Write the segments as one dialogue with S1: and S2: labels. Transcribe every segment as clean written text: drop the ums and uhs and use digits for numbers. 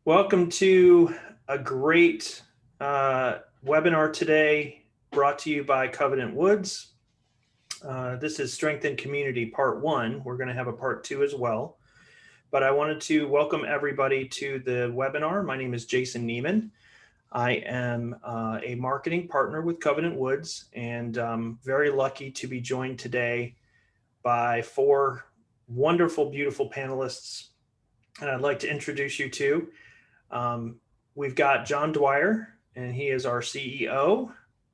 S1: Welcome to a great webinar today brought to you by Covenant Woods. This is Strengthen Community Part 1. We're going to have a Part 2 as well. But I wanted to welcome everybody to the webinar. My name is Jason Neiman. I am a marketing partner with Covenant Woods, and I'm very lucky to be joined today by four wonderful, beautiful panelists. And I'd like to introduce you to. We've got John Dwyer, and he is our CEO.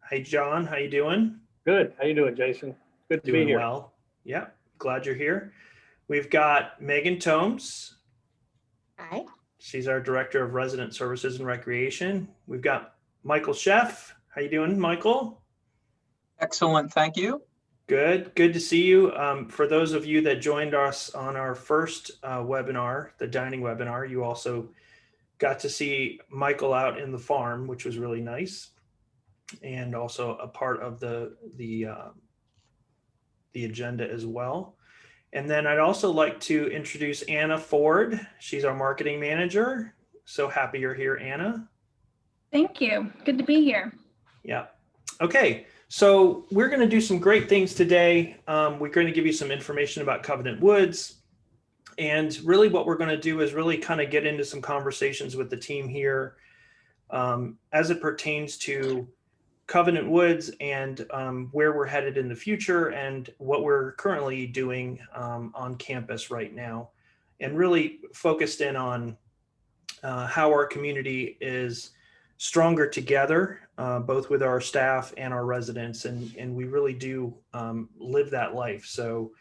S1: Hey, John, how you doing?
S2: Good. How you doing, Jason? Good to be here.
S1: Doing well. Yeah, glad you're here. We've got Megan Tomes.
S3: Hi.
S1: She's our Director of Resident Services and Recreation. We've got Michael Sheff. How you doing, Michael?
S4: Excellent, thank you.
S1: Good to see you. For those of you that joined us on our first webinar, the dining webinar, you also got to see Michael out in the farm, which was really nice, and also a part of the agenda as well. And then I'd also like to introduce Anna Ford. She's our marketing manager. So happy you're here, Anna.
S5: Thank you. Good to be here.
S1: Yeah. Okay. So we're going to do some great things today. We're going to give you some information about Covenant Woods. And really what we're going to do is really kind of get into some conversations with the team here as it pertains to Covenant Woods and where we're headed in the future and what we're currently doing on campus right now, and really focused in on how our community is stronger together, both with our staff and our residents, and we really do live that life. So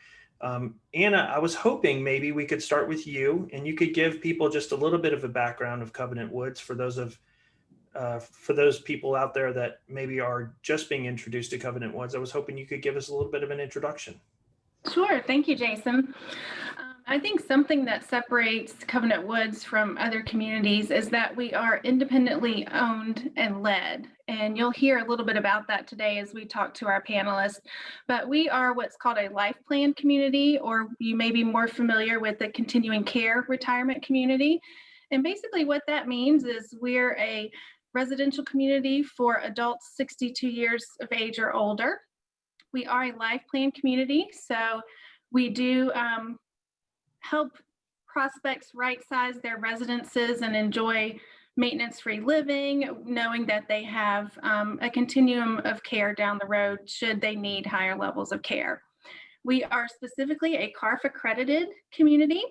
S1: Anna, I was hoping maybe we could start with you, and you could give people just a little bit of a background of Covenant Woods for those people out there that maybe are just being introduced to Covenant Woods. I was hoping you could give us a little bit of an introduction.
S5: Sure. Thank you, Jason. I think something that separates Covenant Woods from other communities is that we are independently owned and led. And you'll hear a little bit about that today as we talk to our panelists. But we are what's called a life plan community, or you may be more familiar with the continuing care retirement community. And basically what that means is we're a residential community for adults 62 years of age or older. We are a life plan community, so we do help prospects right-size their residences and enjoy maintenance-free living, knowing that they have a continuum of care down the road should they need higher levels of care. We are specifically a CARF accredited community,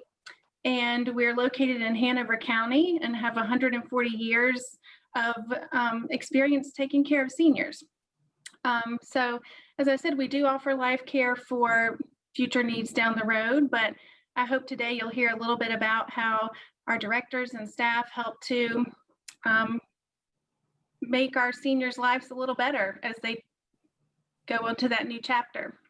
S5: and we're located in Hanover County and have 140 years of experience taking care of seniors. So as I said, we do offer life care for future needs down the road, but I hope today you'll hear a little bit about how our directors and staff help to make our seniors' lives a little better as they go into that new chapter.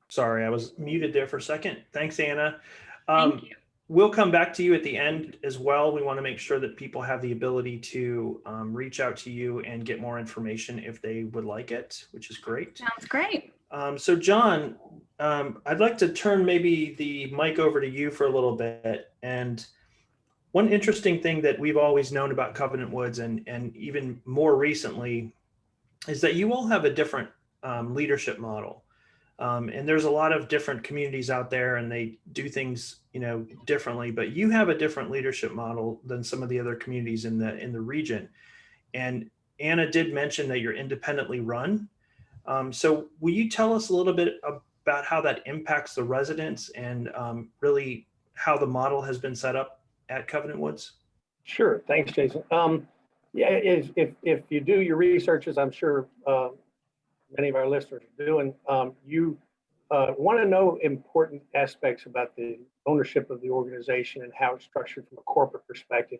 S1: Sorry, I was muted there for a second. Thanks, Anna.
S5: Thank you.
S1: We'll come back to you at the end as well. We want to make sure that people have the ability to reach out to you and get more information if they would like it, which is great.
S5: Sounds great.
S1: So John, I'd like to turn maybe the mic over to you for a little bit. And one interesting thing that we've always known about Covenant Woods and even more recently is that you all have a different leadership model. And there's a lot of different communities out there and they do things, differently, but you have a different leadership model than some of the other communities in the region. And Anna did mention that you're independently run. So will you tell us a little bit about how that impacts the residents and really how the model has been set up at Covenant Woods?
S2: Sure. Thanks, Jason. Yeah, if you do your research, as I'm sure many of our listeners are doing, you want to know important aspects about the ownership of the organization and how it's structured from a corporate perspective.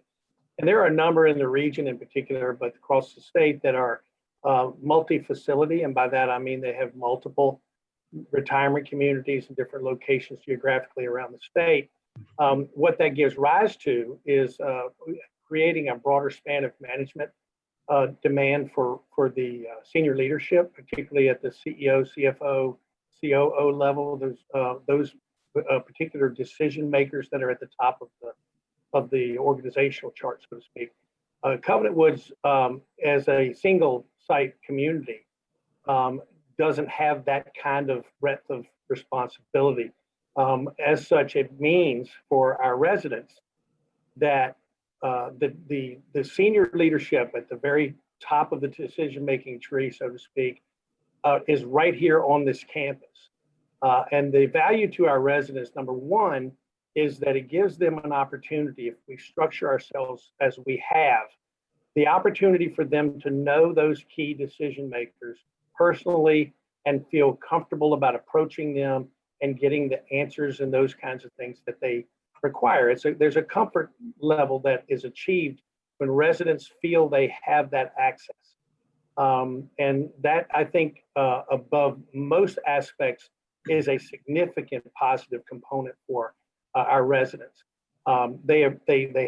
S2: And there are a number in the region in particular, but across the state that are multi-facility. And by that, I mean they have multiple retirement communities in different locations geographically around the state. What that gives rise to is creating a broader span of management demand for the senior leadership, particularly at the CEO, CFO, COO level, those particular decision makers that are at the top of the organizational chart, so to speak. Covenant Woods, as a single site community, doesn't have that kind of breadth of responsibility. As such, it means for our residents that the senior leadership at the very top of the decision-making tree, so to speak, is right here on this campus. And the value to our residents, number one, is that it gives them an opportunity, if we structure ourselves as we have, the opportunity for them to know those key decision makers personally and feel comfortable about approaching them and getting the answers and those kinds of things that they require. There's a comfort level that is achieved when residents feel they have that access. And that, I think, above most aspects, is a significant positive component for our residents. They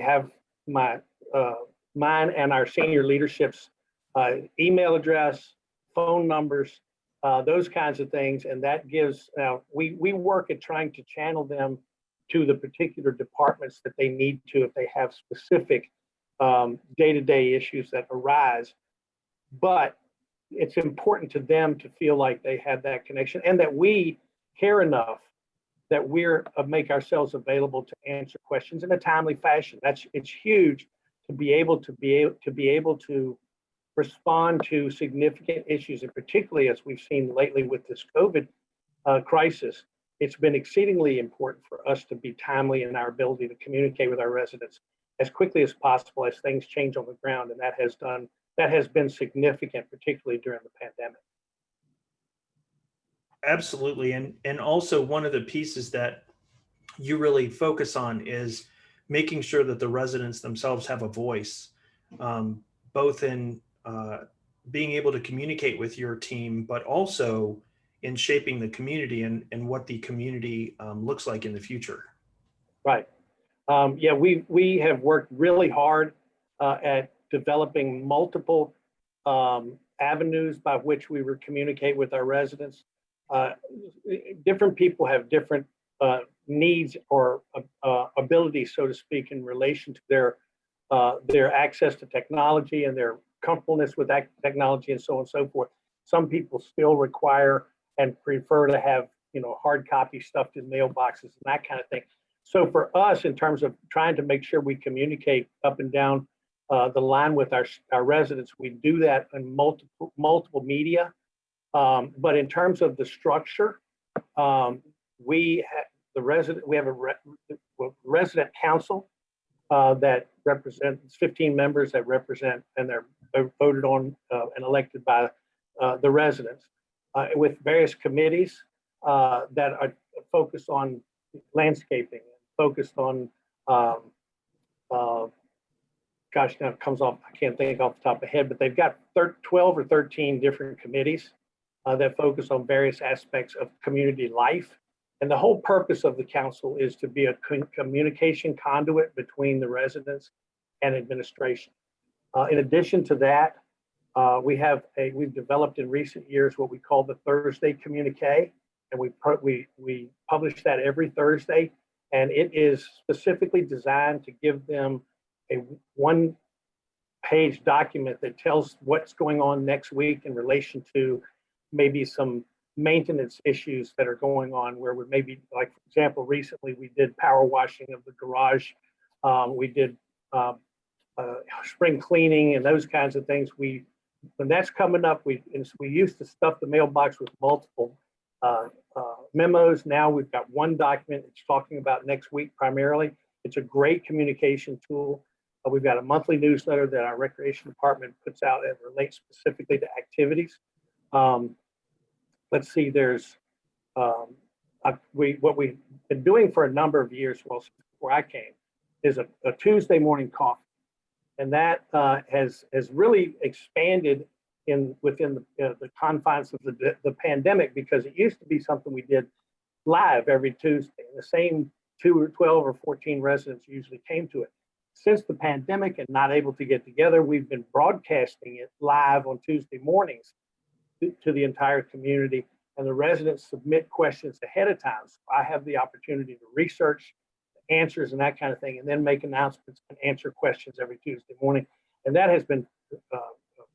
S2: have mine and our senior leadership's email address, phone numbers, those kinds of things, and that gives. Now we work at trying to channel them to the particular departments that they need to if they have specific day-to-day issues that arise. But it's important to them to feel like they have that connection and that we care enough that we're make ourselves available to answer questions in a timely fashion. It's huge to be able to respond to significant issues, and particularly as we've seen lately with this COVID crisis. It's been exceedingly important for us to be timely in our ability to communicate with our residents as quickly as possible as things change on the ground, and that has been significant, particularly during the pandemic.
S1: Absolutely. And also one of the pieces that you really focus on is making sure that the residents themselves have a voice, both in being able to communicate with your team, but also in shaping the community and what the community looks like in the future.
S2: Right. Yeah, we have worked really hard at developing multiple avenues by which we would communicate with our residents. Different people have different needs or abilities, so to speak, in relation to their access to technology and their comfortableness with that technology and so on and so forth. Some people still require and prefer to have, hard copy stuffed in mailboxes and that kind of thing. So for us, in terms of trying to make sure we communicate up and down the line with our residents, we do that in multiple media. But in terms of the structure, we have a resident council that represents 15 members that represent, and they're voted on and elected by the residents, with various committees that are focused on landscaping, focused on gosh, now it comes off, I can't think off the top of my head, but they've got 12 or 13 different committees that focus on various aspects of community life. And the whole purpose of the council is to be a communication conduit between the residents and administration. In addition to that, we've developed in recent years what we call the Thursday Communique, and we publish that every Thursday, and it is specifically designed to give them a one-page document that tells what's going on next week in relation to maybe some maintenance issues that are going on, where we maybe, like, for example, recently we did power washing of the garage. We did spring cleaning and those kinds of things. When that's coming up, we used to stuff the mailbox with multiple memos. Now we've got one document it's talking about next week primarily. It's a great communication tool. We've got a monthly newsletter that our recreation department puts out that relates specifically to activities. Let's see, there's what we've been doing for a number of years, well, since before I came, is a Tuesday morning coffee. And that has really expanded within the confines of the pandemic, because it used to be something we did live every Tuesday. And the same 2 or 12 or 14 residents usually came to it. Since the pandemic and not able to get together, we've been broadcasting it live on Tuesday mornings to the entire community. and the residents submit questions ahead of time. So I have the opportunity to research answers and that kind of thing, and then make announcements and answer questions every Tuesday morning. And that has been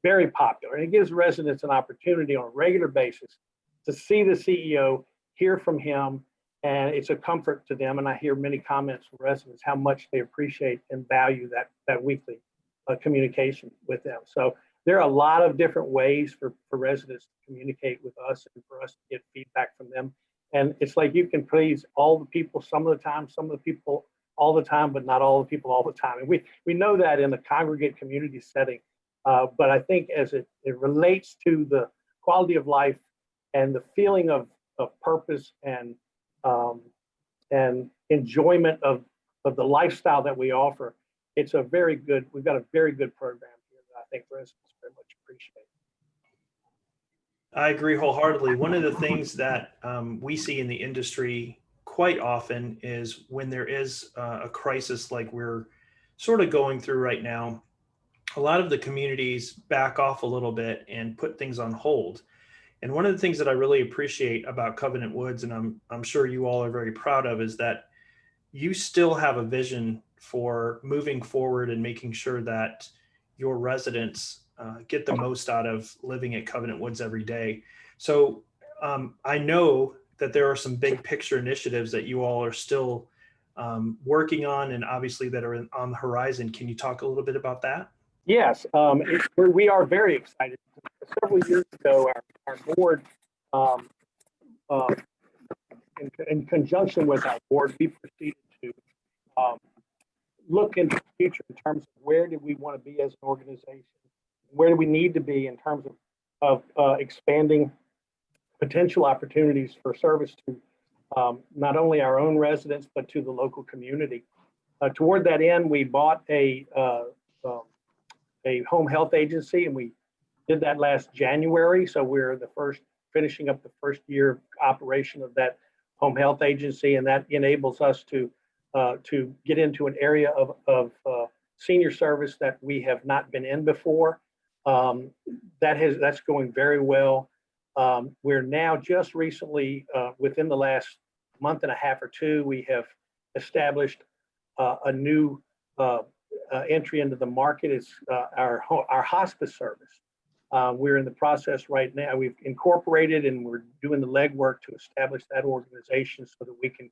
S2: very popular. And it gives residents an opportunity on a regular basis to see the CEO, hear from him, and it's a comfort to them. And I hear many comments from residents how much they appreciate and value that weekly communication with them. So there are a lot of different ways for residents to communicate with us and for us to get feedback from them. And it's like you can please all the people some of the time, some of the people all the time, but not all the people all the time. And we know that in the congregate community setting. But I think as it relates to the quality of life and the feeling of purpose and enjoyment of the lifestyle that we offer, we've got a very good program here that I think residents very much appreciate.
S1: I agree wholeheartedly. One of the things that we see in the industry quite often is when there is a crisis like we're sort of going through right now, a lot of the communities back off a little bit and put things on hold. And one of the things that I really appreciate about Covenant Woods, and I'm sure you all are very proud of, is that you still have a vision for moving forward and making sure that your residents get the most out of living at Covenant Woods every day. So I know that there are some big picture initiatives that you all are still working on, and obviously that are on the horizon. Can you talk a little bit about that?
S2: Yes, we are very excited. Several years ago, our board, in conjunction with our board, we proceeded to look into the future in terms of where do we want to be as an organization, where do we need to be in terms of expanding potential opportunities for service to not only our own residents, but to the local community. Toward that end, we bought a home health agency, and we did that last January. So we're finishing up the first year operation of that home health agency, and that enables us to get into an area of senior service that we have not been in before. That's going very well. We're now just recently, within the last month and a half or two, we have established a new entry into the market. It's our hospice service. We're in the process right now. We've incorporated and we're doing the legwork to establish that organization so that we can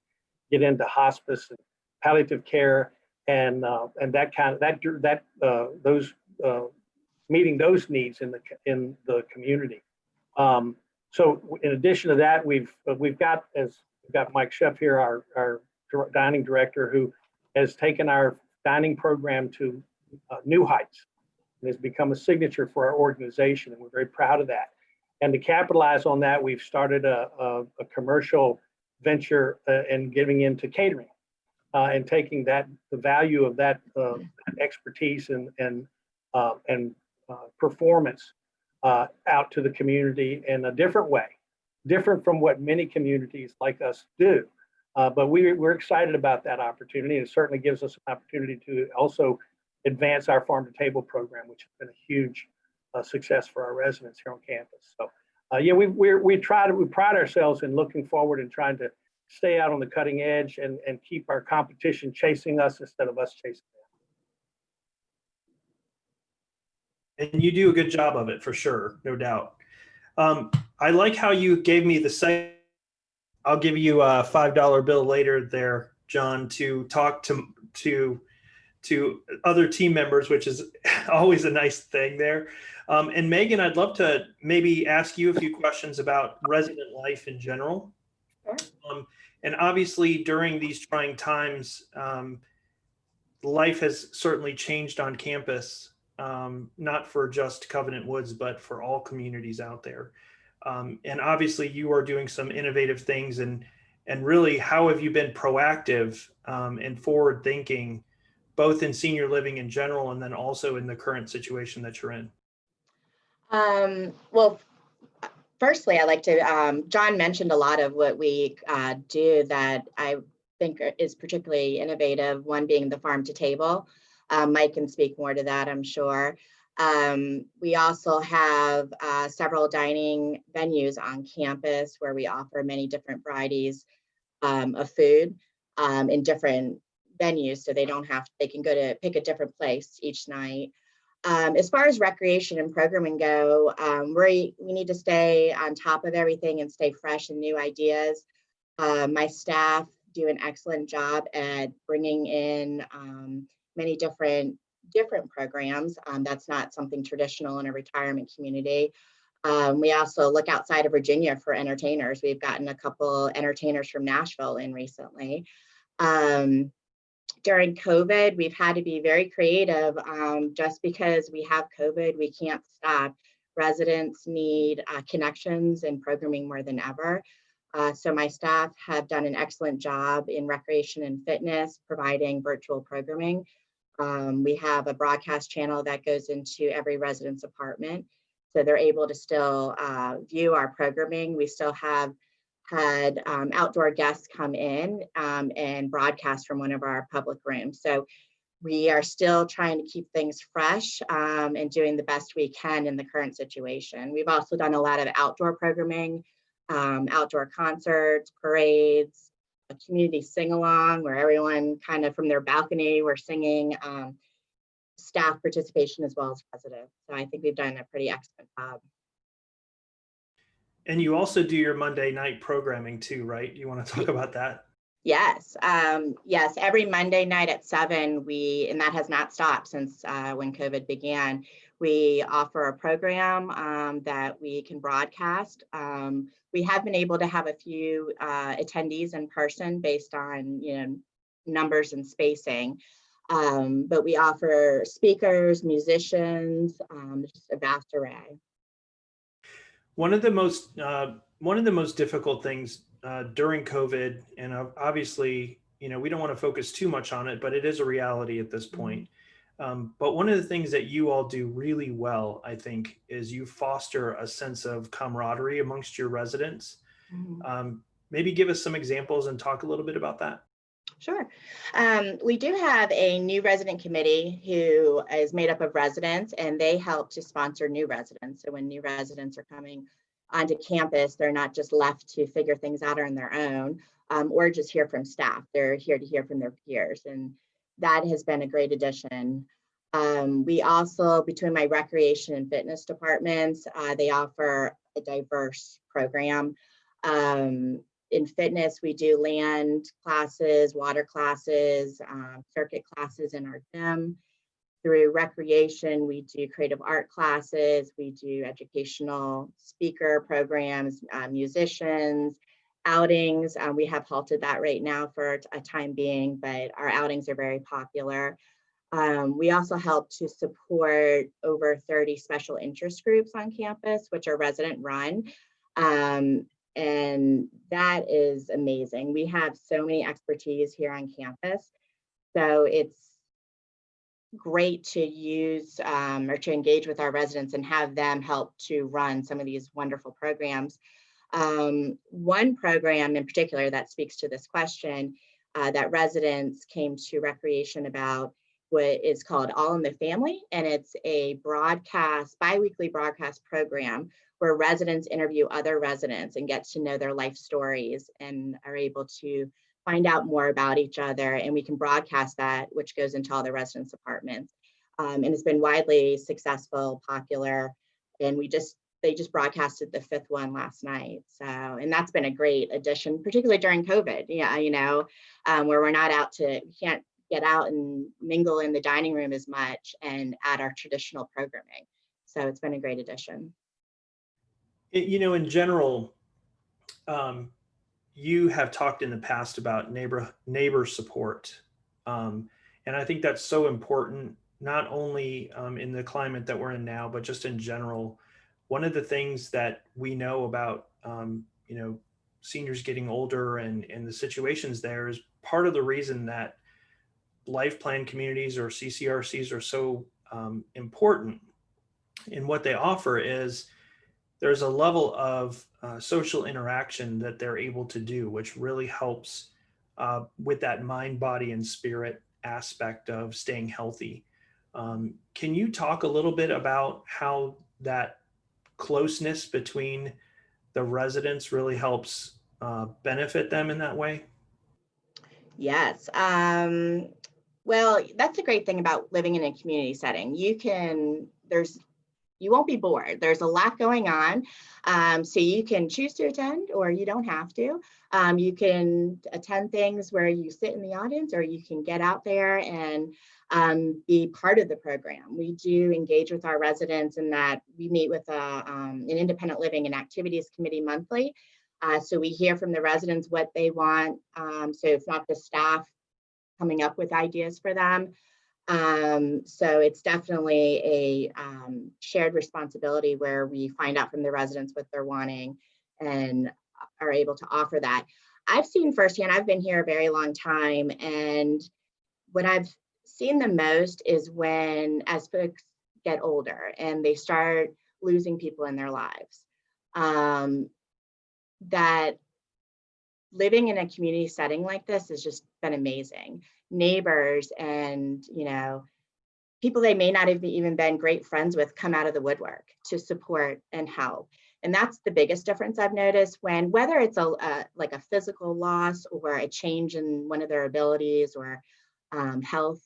S2: get into hospice and palliative care and that kind of those meeting those needs in the community. So in addition to that, we've got Mike Sheff here, our dining director, who has taken our dining program to new heights and has become a signature for our organization, and we're very proud of that. And to capitalize on that, we've started a commercial venture in giving into catering and taking the value of that expertise and performance out to the community in a different way, different from what many communities like us do. But we're excited about that opportunity. It certainly gives us an opportunity to also advance our farm to table program, which has been a huge success for our residents here on campus. So yeah, we pride ourselves in looking forward and trying to stay out on the cutting edge and keep our competition chasing us instead of us chasing them.
S1: And you do a good job of it, for sure, no doubt. I like how you gave me the I'll give you a $5 bill later there, John, to talk to other team members, which is always a nice thing there. And Megan, I'd love to maybe ask you a few questions about resident life in general.
S3: Sure.
S1: And obviously during these trying times, life has certainly changed on campus, not for just Covenant Woods, but for all communities out there. And obviously you are doing some innovative things, and really, how have you been proactive and forward thinking, both in senior living in general, and then also in the current situation that you're in?
S3: Well, firstly, I'd like to, John mentioned a lot of what we do that I think is particularly innovative, one being the farm to table. Mike can speak more to that, I'm sure. We also have several dining venues on campus where we offer many different varieties of food in different venues, so they can go to pick a different place each night. As far as recreation and programming go, we need to stay on top of everything and stay fresh and new ideas. My staff do an excellent job at bringing in many different programs. That's not something traditional in a retirement community. We also look outside of Virginia for entertainers. We've gotten a couple entertainers from Nashville in recently. During COVID, we've had to be very creative. Just because we have COVID, we can't stop. Residents need connections and programming more than ever. So my staff have done an excellent job in recreation and fitness, providing virtual programming. We have a broadcast channel that goes into every resident's apartment, so they're able to still view our programming. We still have had outdoor guests come in and broadcast from one of our public rooms. So we are still trying to keep things fresh and doing the best we can in the current situation. We've also done a lot of outdoor programming, outdoor concerts, parades, a community sing-along where everyone kind of from their balcony we're singing, staff participation as well as residents. So I think we've done a pretty excellent job.
S1: And you also do your Monday night programming too, right? You want to talk about that?
S3: Yes, yes. Every Monday night at 7, and that has not stopped since when COVID began, we offer a program that we can broadcast. We have been able to have a few attendees in person based on numbers and spacing, but we offer speakers, musicians, just a vast array.
S1: One of the most difficult things during COVID, and obviously, we don't want to focus too much on it, but it is a reality at this point. But one of the things that you all do really well, I think, is you foster a sense of camaraderie amongst your residents. Maybe give us some examples and talk a little bit about that.
S3: Sure. We do have a new resident committee who is made up of residents, and they help to sponsor new residents. So when new residents are coming onto campus, they're not just left to figure things out on their own or just hear from staff. They're here to hear from their peers, and that has been a great addition. We also, between my recreation and fitness departments, they offer a diverse program. In fitness, we do land classes, water classes, circuit classes in our gym. Through recreation, we do creative art classes, we do educational speaker programs, musicians, outings. We have halted that right now for a time being, but our outings are very popular. We also help to support over 30 special interest groups on campus, which are resident run. And that is amazing. We have so many expertise here on campus. So it's great to use or to engage with our residents and have them help to run some of these wonderful programs. One program in particular that speaks to this question that residents came to recreation about what is called All in the Family, and it's a bi-weekly broadcast program where residents interview other residents and get to know their life stories and are able to find out more about each other. And we can broadcast that, which goes into all the residents' apartments. And it's been widely successful, popular, and they just broadcasted the 5th one last night. So, and that's been a great addition, particularly during COVID. Where we're not we can't get out and mingle in the dining room as much and add our traditional programming. So it's been a great addition.
S1: In general, you have talked in the past about neighbor support. And I think that's so important, not only in the climate that we're in now, but just in general. One of the things that we know about, seniors getting older and the situations there is part of the reason that life plan communities or CCRCs are so important. And what they offer is there's a level of social interaction that they're able to do, which really helps with that mind, body, and spirit aspect of staying healthy. Can you talk a little bit about how that closeness between the residents really helps benefit them in that way?
S3: Yes. Well, that's a great thing about living in a community setting. You won't be bored. There's a lot going on. So you can choose to attend or you don't have to. You can attend things where you sit in the audience, or you can get out there and be part of the program. We do engage with our residents in that we meet with an independent living and activities committee monthly. So we hear from the residents what they want. So it's not the staff coming up with ideas for them. So it's definitely a shared responsibility where we find out from the residents what they're wanting and are able to offer that. I've seen firsthand, I've been here a very long time, and what I've seen the most is when, as folks get older and they start losing people in their lives, that living in a community setting like this has just been amazing. Neighbors and, people they may not have even been great friends with come out of the woodwork to support and help. And that's the biggest difference I've noticed, when whether it's like a physical loss or a change in one of their abilities or health,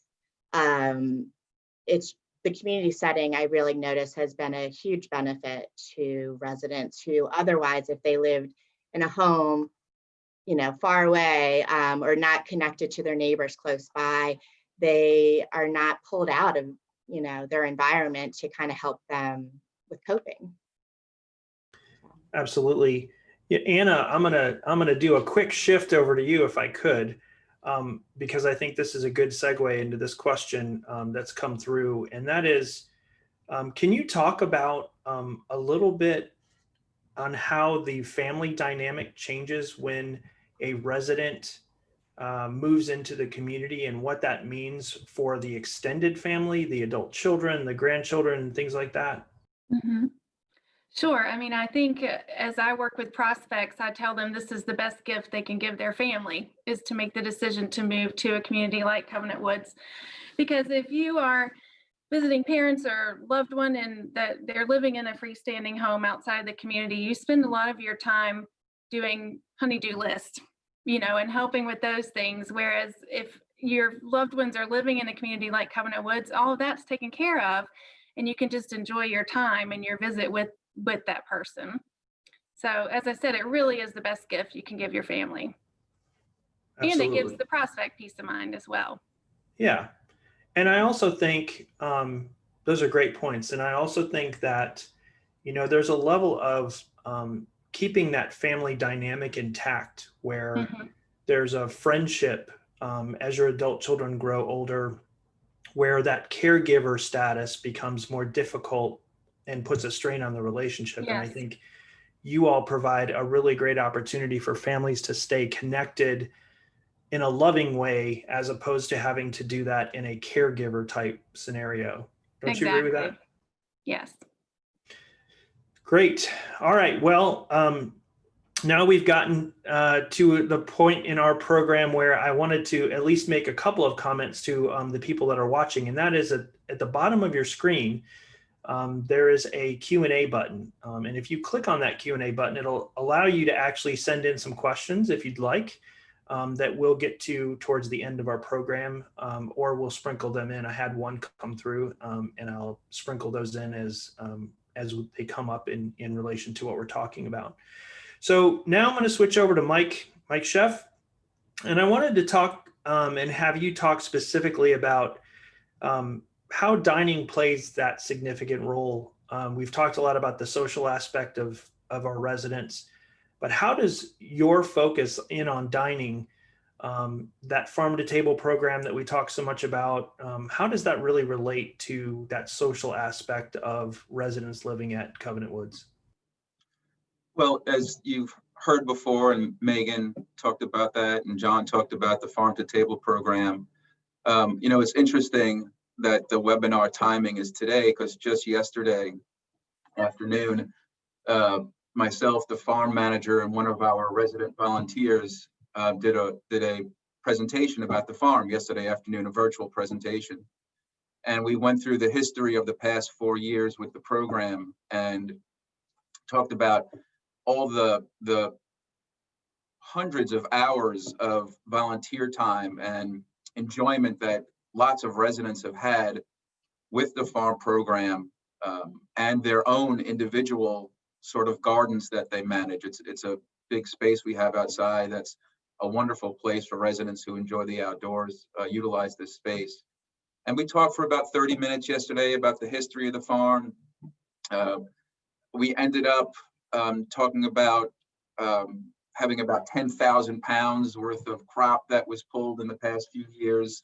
S3: it's the community setting I really notice has been a huge benefit to residents who otherwise, if they lived in a home, far away, or not connected to their neighbors close by, they are not pulled out of, their environment to kind of help them with coping.
S1: Absolutely. Yeah, Anna, I'm gonna do a quick shift over to you if I could, because I think this is a good segue into this question that's come through, and that is, can you talk about a little bit on how the family dynamic changes when a resident moves into the community and what that means for the extended family, the adult children, the grandchildren, things like that?
S5: Mhm. Sure. I mean, I think as I work with prospects, I tell them this is the best gift they can give their family, is to make the decision to move to a community like Covenant Woods. Because if you are visiting parents or loved one and that they're living in a freestanding home outside the community, you spend a lot of your time doing honey-do list, and helping with those things. Whereas if your loved ones are living in a community like Covenant Woods, all of that's taken care of, and you can just enjoy your time and your visit with that person. So as I said, it really is the best gift you can give your family.
S1: Absolutely.
S5: And it gives the prospect peace of mind as well.
S1: Yeah. And I also think those are great points. And I also think that, there's a level of keeping that family dynamic intact where
S5: Mhm.
S1: there's a friendship as your adult children grow older, where that caregiver status becomes more difficult and puts a strain on the relationship. And I
S5: Yes.
S1: think you all provide a really great opportunity for families to stay connected in a loving way, as opposed to having to do that in a caregiver type scenario. Don't you agree with that?
S5: Exactly. Yes.
S1: Great. All right. Well, now we've gotten to the point in our program where I wanted to at least make a couple of comments to the people that are watching, and that is at the bottom of your screen, there is a Q&A button. And if you click on that Q&A button, it'll allow you to actually send in some questions if you'd like, that we'll get to towards the end of our program, or we'll sprinkle them in. I had one come through, and I'll sprinkle those in as they come up in relation to what we're talking about. So now I'm going to switch over to Mike Sheff, and I wanted to talk and have you talk specifically about how dining plays that significant role. We've talked a lot about the social aspect of our residents, but how does your focus in on dining, that farm to table program that we talk so much about, how does that really relate to that social aspect of residents living at Covenant Woods?
S4: Well, as you've heard before, and Megan talked about that, and John talked about the farm to table program. It's interesting that the webinar timing is today, because just yesterday afternoon, myself, the farm manager, and one of our resident volunteers did a presentation about the farm yesterday afternoon, a virtual presentation. And we went through the history of the past 4 years with the program and talked about all the hundreds of hours of volunteer time and enjoyment that lots of residents have had with the farm program, and their own individual sort of gardens that they manage. It's a big space we have outside. That's a wonderful place for residents who enjoy the outdoors, utilize this space. And we talked for about 30 minutes yesterday about the history of the farm. We ended up talking about having about 10,000 pounds worth of crop that was pulled in the past few years.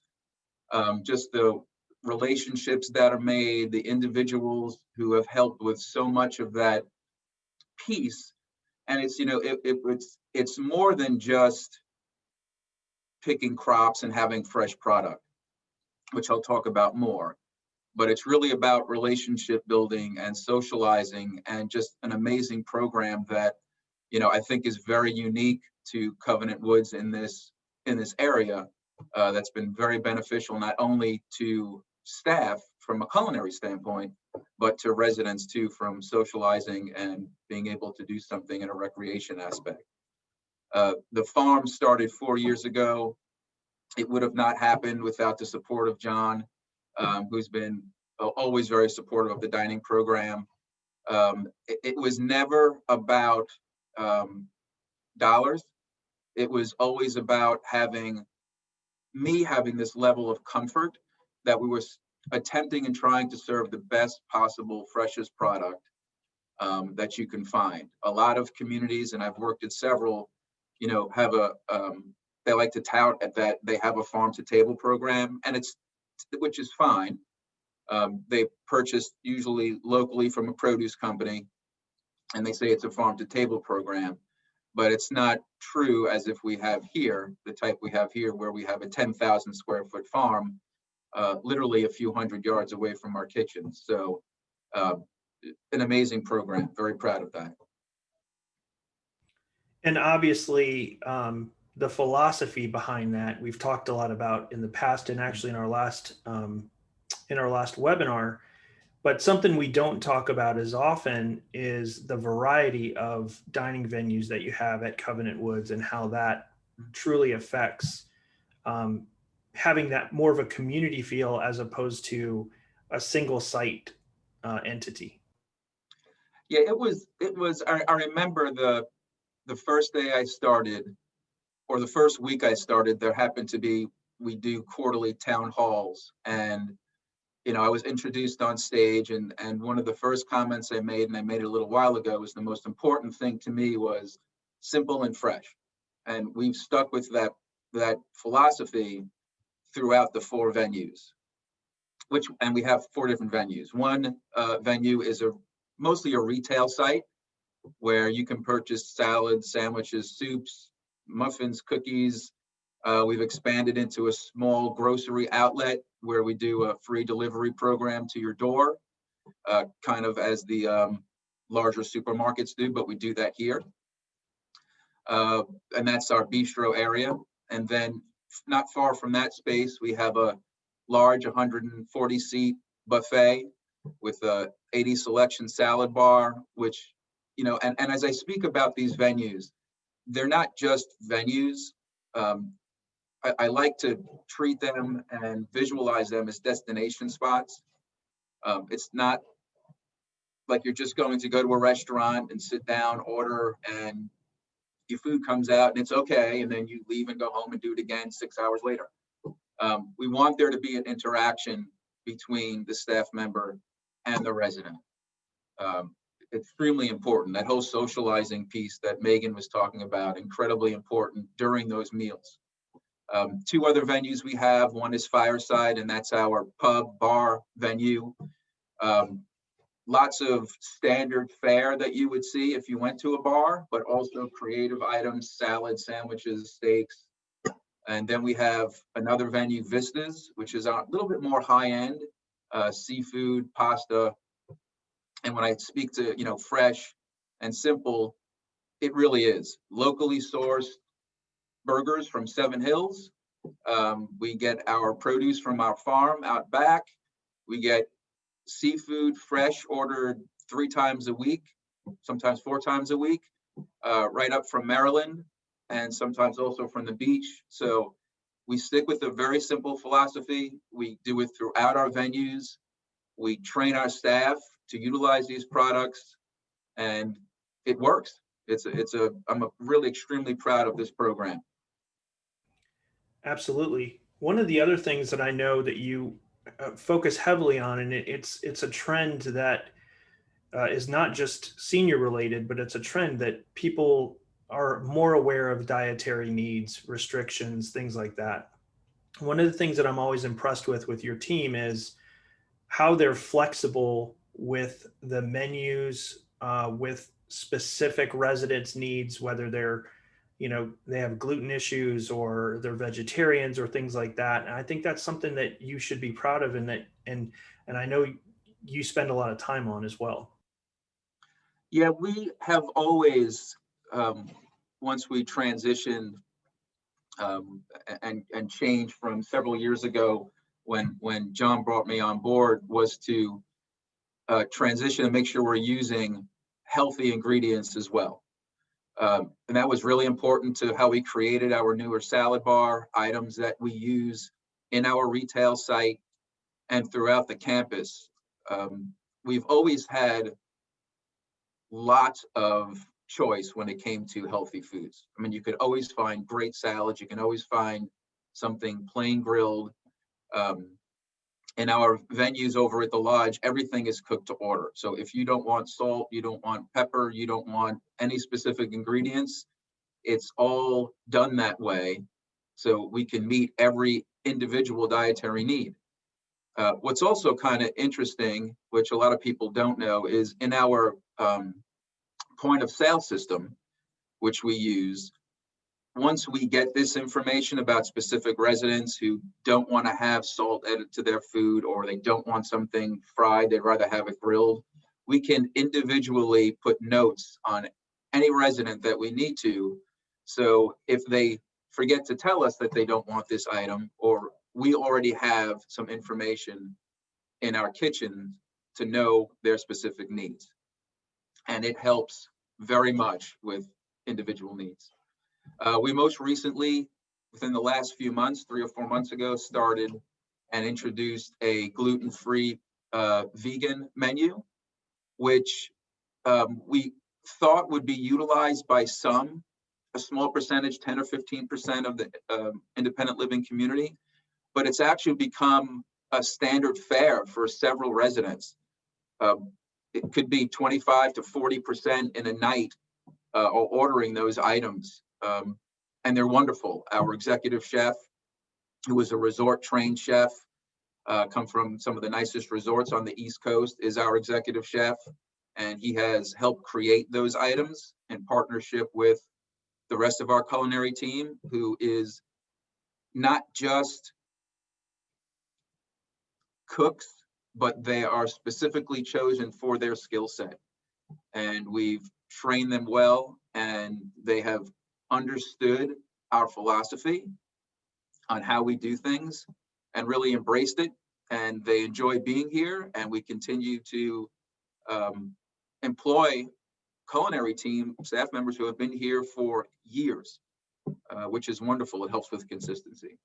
S4: Just the relationships that are made, the individuals who have helped with so much of that piece. And it's, you know, it's more than just picking crops and having fresh product, which I'll talk about more, but it's really about relationship building and socializing, and just an amazing program that, you know, I think is very unique to Covenant Woods in this area. That's been very beneficial, not only to staff from a culinary standpoint, but to residents too, from socializing and being able to do something in a recreation aspect. The farm started 4 years ago. It would have not happened without the support of John, who's been always very supportive of the dining program. It was never about dollars. It was always about having this level of comfort that we were attempting and trying to serve the best possible, freshest product that you can find. A lot of communities, and I've worked at several, you know, have they like to tout at that they have a farm to table program, and which is fine. They purchase usually locally from a produce company, and they say it's a farm to table program, but it's not true as if we have here, the type we have here, where we have a 10,000 square foot farm, literally a few hundred yards away from our kitchen. So an amazing program, very proud of that.
S1: And obviously, the philosophy behind that we've talked a lot about in the past, and actually in our last webinar. But something we don't talk about as often is the variety of dining venues that you have at Covenant Woods, and how that truly affects having that more of a community feel as opposed to a single site entity.
S4: Yeah, it was. I remember the first day I started, or the first week I started, there happened to be, we do quarterly town halls, and you know, I was introduced on stage, and one of the first comments I made, and I made it a little while ago, was the most important thing to me was simple and fresh. And we've stuck with that philosophy throughout the 4 venues, and we have 4 different venues. One venue is mostly a retail site where you can purchase salads, sandwiches, soups, muffins, cookies. We've expanded into a small grocery outlet where we do a free delivery program to your door, kind of as the larger supermarkets do, but we do that here. And that's our bistro area. And then not far from that space, we have a large 140-seat buffet with a 80 selection salad bar, which, you know, and as I speak about these venues, they're not just venues. I like to treat them and visualize them as destination spots. It's not like you're just going to go to a restaurant and sit down, order, and your food comes out and it's okay, and then you leave and go home and do it again 6 hours later. We want there to be an interaction between the staff member and the resident. Extremely important. That whole socializing piece that Megan was talking about, incredibly important during those meals. 2 other venues we have. One is Fireside, and that's our pub bar venue. Lots of standard fare that you would see if you went to a bar, but also creative items, salads, sandwiches, steaks. And then we have another venue, Vistas, which is a little bit more high-end, seafood, pasta. And when I speak to, you know, fresh and simple, it really is locally sourced burgers from Seven Hills. We get our produce from our farm out back. We get seafood fresh ordered 3 times a week, sometimes 4 times a week, right up from Maryland, and sometimes also from the beach. So we stick with a very simple philosophy. We do it throughout our venues. We train our staff to utilize these products, and it works. I'm really extremely proud of this program.
S1: Absolutely. One of the other things that I know that you focus heavily on, and it's a trend that is not just senior related, but it's a trend that people are more aware of dietary needs, restrictions, things like that. One of the things that I'm always impressed with your team is how they're flexible with the menus, with specific residents' needs, whether they're, they have gluten issues or they're vegetarians or things like that. And I think that's something that you should be proud of, and I know you spend a lot of time on as well.
S4: Yeah, we have always, once we transitioned and changed from several years ago when John brought me on board, was to transition and make sure we're using healthy ingredients as well. And that was really important to how we created our newer salad bar, items that we use in our retail site and throughout the campus. We've always had lots of choice when it came to healthy foods. I mean, you could always find great salads. You can always find something plain grilled. In our venues over at the lodge, everything is cooked to order. So if you don't want salt, you don't want pepper, you don't want any specific ingredients, it's all done that way so we can meet every individual dietary need. What's also kind of interesting, which a lot of people don't know, is in our point of sale system, which we use, once we get this information about specific residents who don't want to have salt added to their food, or they don't want something fried, they'd rather have it grilled, we can individually put notes on any resident that we need to. So if they forget to tell us that they don't want this item, or we already have some information in our kitchen to know their specific needs. And it helps very much with individual needs. We most recently, within the last few months, 3 or 4 months ago, started and introduced a gluten-free vegan menu, which we thought would be utilized by a small percentage, 10 or 15% of the independent living community, but it's actually become a standard fare for several residents. It could be 25 to 40% in a night or ordering those items. And they're wonderful. Our executive chef, who is a resort trained chef, come from some of the nicest resorts on the East Coast, is our executive chef. And he has helped create those items in partnership with the rest of our culinary team, who is not just cooks, but they are specifically chosen for their skill set. And we've trained them well, and they have understood our philosophy on how we do things and really embraced it. And they enjoy being here, and we continue to employ culinary team staff members who have been here for years, which is wonderful. It helps with consistency.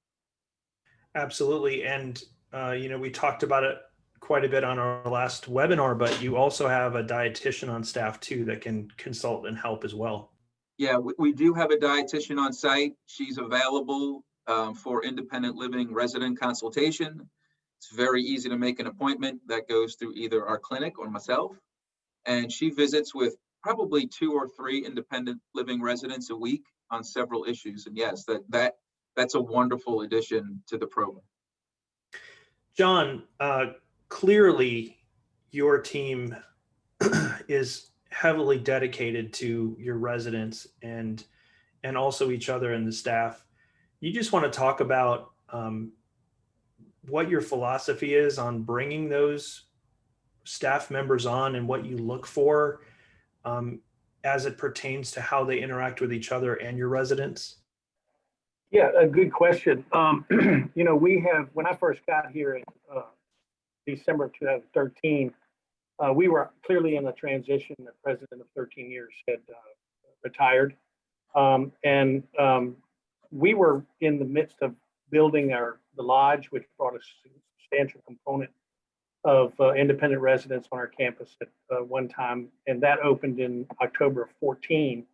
S1: Absolutely. And, we talked about it quite a bit on our last webinar, but you also have a dietitian on staff too that can consult and help as well.
S4: Yeah, we do have a dietitian on site. She's available for independent living resident consultation. It's very easy to make an appointment. That goes through either our clinic or myself. And she visits with probably 2 or 3 independent living residents a week on several issues. And yes, that's a wonderful addition to the program.
S1: John, clearly your team is heavily dedicated to your residents and also each other and the staff. You just want to talk about what your philosophy is on bringing those staff members on and what you look for as it pertains to how they interact with each other and your residents?
S2: Yeah, a good question. We have, when I first got here in December of 2013, we were clearly in a transition. The president of 13 years had retired. We were in the midst of building the lodge, which brought a substantial component of independent residents on our campus at one time. And that opened in October of 14,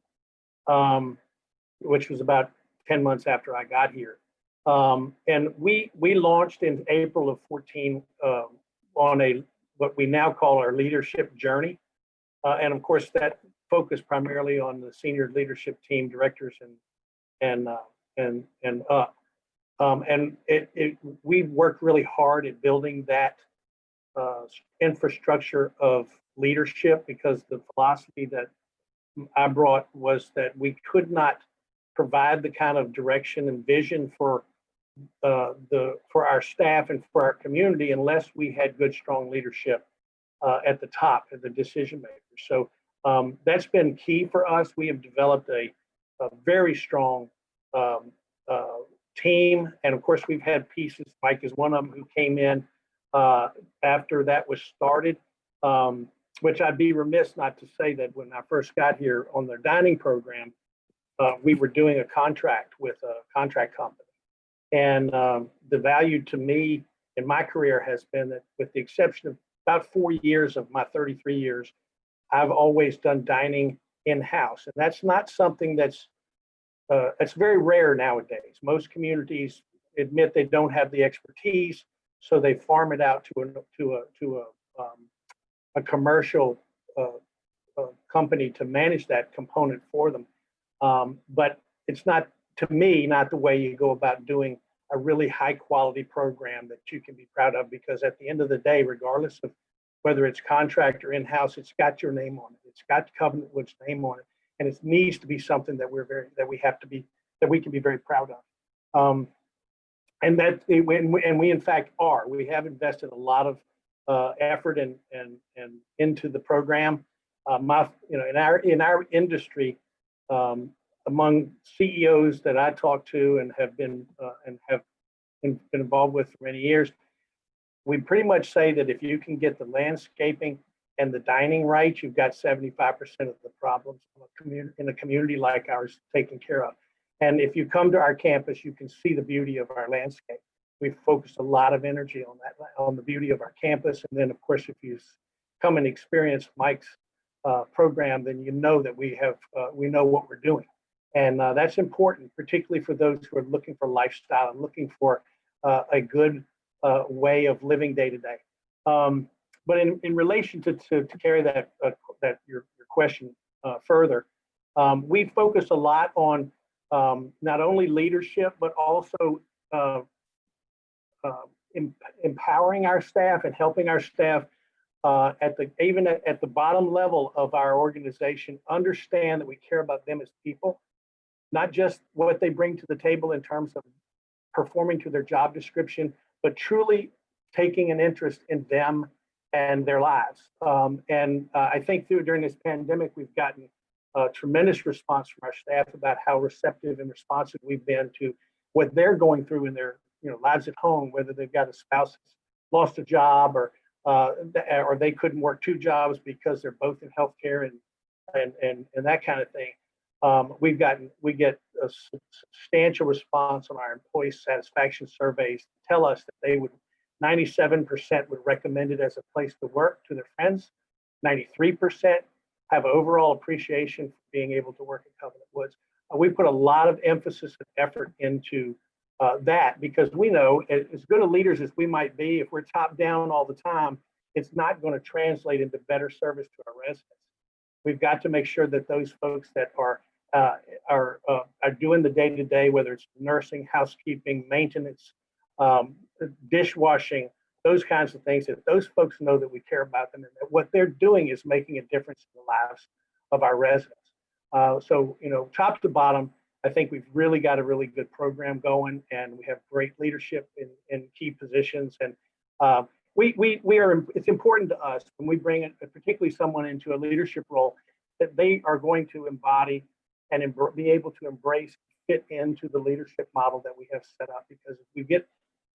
S2: which was about 10 months after I got here. And we launched in April of 14 on what we now call our leadership journey. And of course, that focused primarily on the senior leadership team, directors, and up. And we worked really hard at building that infrastructure of leadership, because the philosophy that I brought was that we could not provide the kind of direction and vision for our staff and for our community unless we had good, strong leadership at the top, at the decision makers. So that's been key for us. We have developed a very strong team, and of course we've had pieces. Mike is one of them who came in after that was started, which I'd be remiss not to say that when I first got here on their dining program, we were doing a contract with a contract company. And the value to me in my career has been that, with the exception of about 4 years of my 33 years, I've always done dining in-house. And that's not something that's very rare nowadays. Most communities admit they don't have the expertise, so they farm it out to a commercial company to manage that component for them. But it's not, to me, not the way you go about doing a really high quality program that you can be proud of, because at the end of the day, regardless of whether it's contract or in-house, it's got your name on it. It's got Covenant Woods' name on it, and it needs to be something that we can be very proud of. And we in fact are. We have invested a lot of effort and into the program. In our industry, among CEOs that I talk to and have been involved with for many years, we pretty much say that if you can get the landscaping and the dining right, you've got 75% of the problems in a community like ours taken care of. And if you come to our campus, you can see the beauty of our landscape. We've focused a lot of energy on that, on the beauty of our campus. And then, of course, if you come and experience Mike's program, then you know that we know what we're doing. And that's important, particularly for those who are looking for lifestyle and looking for a good way of living day to day. But in relation to carry that your question further, we focus a lot on not only leadership, but also empowering our staff and helping our staff even at the bottom level of our organization understand that we care about them as people, not just what they bring to the table in terms of performing to their job description, but truly taking an interest in them and their lives. I think during this pandemic, we've gotten a tremendous response from our staff about how receptive and responsive we've been to what they're going through in their lives at home, whether they've got a spouse that's lost a job or they couldn't work two jobs because they're both in healthcare and that kind of thing. We get a substantial response on our employee satisfaction surveys to tell us that 97% would recommend it as a place to work to their friends. 93% have overall appreciation for being able to work at Covenant Woods. We put a lot of emphasis and effort into that, because we know, as good of leaders as we might be, if we're top down all the time, it's not going to translate into better service to our residents. We've got to make sure that those folks that are doing the day-to-day, whether it's nursing, housekeeping, maintenance, dishwashing, those kinds of things, that those folks know that we care about them and that what they're doing is making a difference in the lives of our residents. So, top to bottom, I think we've really got a really good program going, and we have great leadership in key positions. And it's important to us when we bring in, particularly someone into a leadership role, that they are going to embody and be able to embrace, fit into the leadership model that we have set up. Because if we get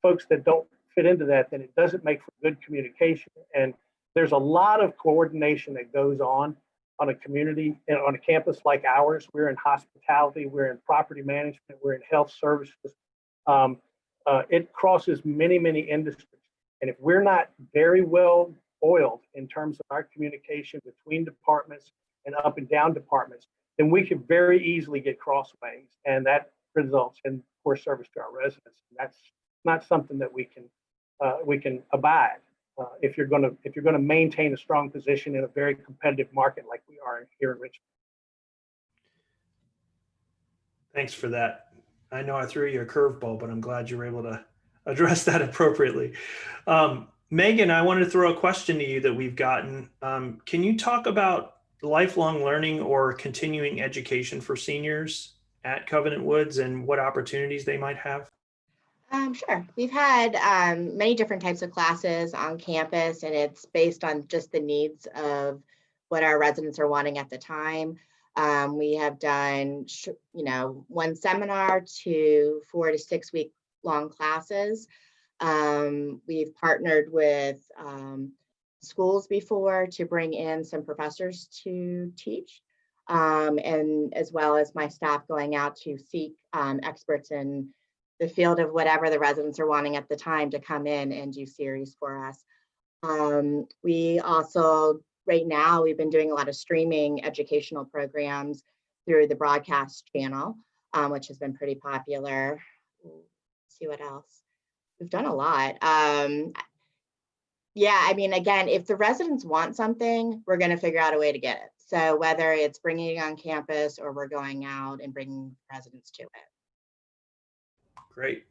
S2: folks that don't fit into that, then it doesn't make for good communication. And there's a lot of coordination that goes on a community and on a campus like ours. We're in hospitality, we're in property management, we're in health services. It crosses many, many industries. And if we're not very well oiled in terms of our communication between departments and up and down departments, then we could very easily get crossways, and that results in poor service to our residents. And that's not something that we can abide if you're going to maintain a strong position in a very competitive market like we are here in Richmond.
S1: Thanks for that. I know I threw you a curveball, but I'm glad you were able to address that appropriately. Megan, I wanted to throw a question to you that we've gotten. Can you talk about lifelong learning or continuing education for seniors at Covenant Woods and what opportunities they might have?
S3: Sure. We've had many different types of classes on campus, and it's based on just the needs of what our residents are wanting at the time. We have done, one seminar to 4 to 6 week long classes. We've partnered with schools before to bring in some professors to teach, and as well as my staff going out to seek experts in the field of whatever the residents are wanting at the time to come in and do series for us. We also, right now, we've been doing a lot of streaming educational programs through the broadcast channel, which has been pretty popular. Let's see what else. We've done a lot. Yeah, I mean, again, if the residents want something, we're going to figure out a way to get it. So whether it's bringing it on campus or we're going out and bringing residents to it.
S1: Great.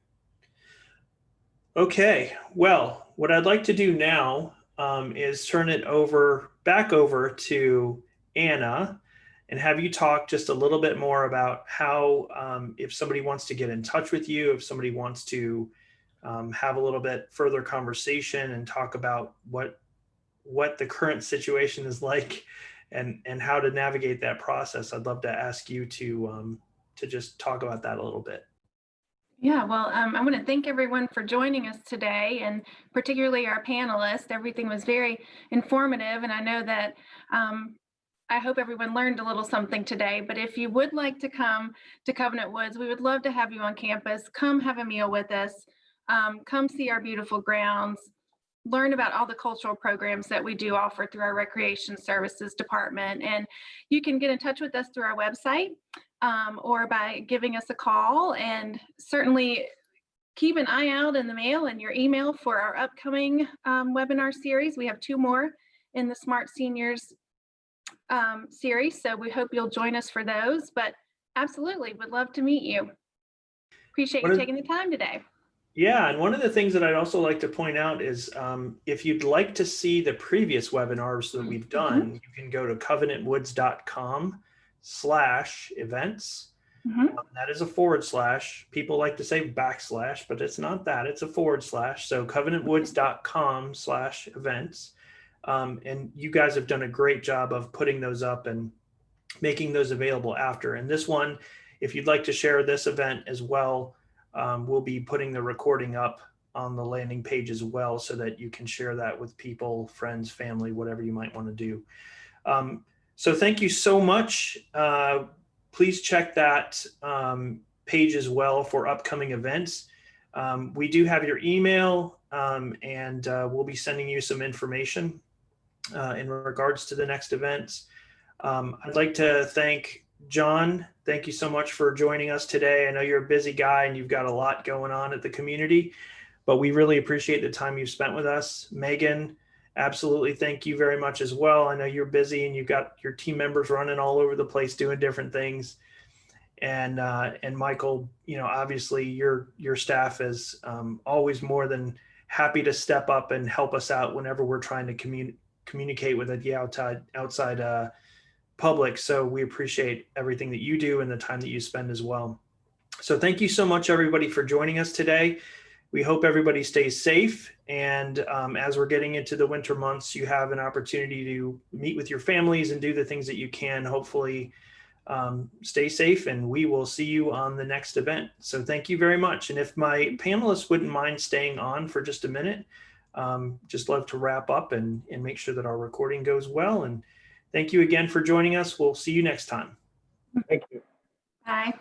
S1: Okay, well, what I'd like to do now is turn it back over to Anna and have you talk just a little bit more about how, if somebody wants to get in touch with you, if somebody wants to have a little bit further conversation and talk about what the current situation is like and how to navigate that process, I'd love to ask you to just talk about that a little bit.
S5: Yeah, well, I want to thank everyone for joining us today, and particularly our panelists. Everything was very informative, and I know that I hope everyone learned a little something today. But if you would like to come to Covenant Woods, we would love to have you on campus. Come have a meal with us. Come see our beautiful grounds. Learn about all the cultural programs that we do offer through our Recreation Services Department. And you can get in touch with us through our website or by giving us a call. And certainly keep an eye out in the mail and your email for our upcoming webinar series. We have 2 more in the Smart Seniors series. So we hope you'll join us for those. But absolutely, would love to meet you. Appreciate you taking the time today.
S1: Yeah, and one of the things that I'd also like to point out is if you'd like to see the previous webinars that we've done, you can go to covenantwoods.com/events. That is a /. People like to say /, but it's not that, it's a /. So covenantwoods.com/events. And you guys have done a great job of putting those up and making those available after. And this one, if you'd like to share this event as well, we'll be putting the recording up on the landing page as well so that you can share that with people, friends, family, whatever you might want to do. So thank you so much. Please check that page as well for upcoming events. We do have your email and we'll be sending you some information in regards to the next events. I'd like to thank John. Thank you so much for joining us today. I know you're a busy guy and you've got a lot going on at the community, but we really appreciate the time you've spent with us. Megan, absolutely thank you very much as well. I know you're busy and you've got your team members running all over the place doing different things. And Michael, obviously your staff is always more than happy to step up and help us out whenever we're trying to communicate with the outside public. So we appreciate everything that you do and the time that you spend as well. So thank you so much, everybody, for joining us today. We hope everybody stays safe. And as we're getting into the winter months, you have an opportunity to meet with your families and do the things that you can, hopefully Stay safe, and we will see you on the next event. So thank you very much. And if my panelists wouldn't mind staying on for just a minute, just love to wrap up and make sure that our recording goes well. And thank you again for joining us. We'll see you next time.
S2: Thank you.
S5: Bye.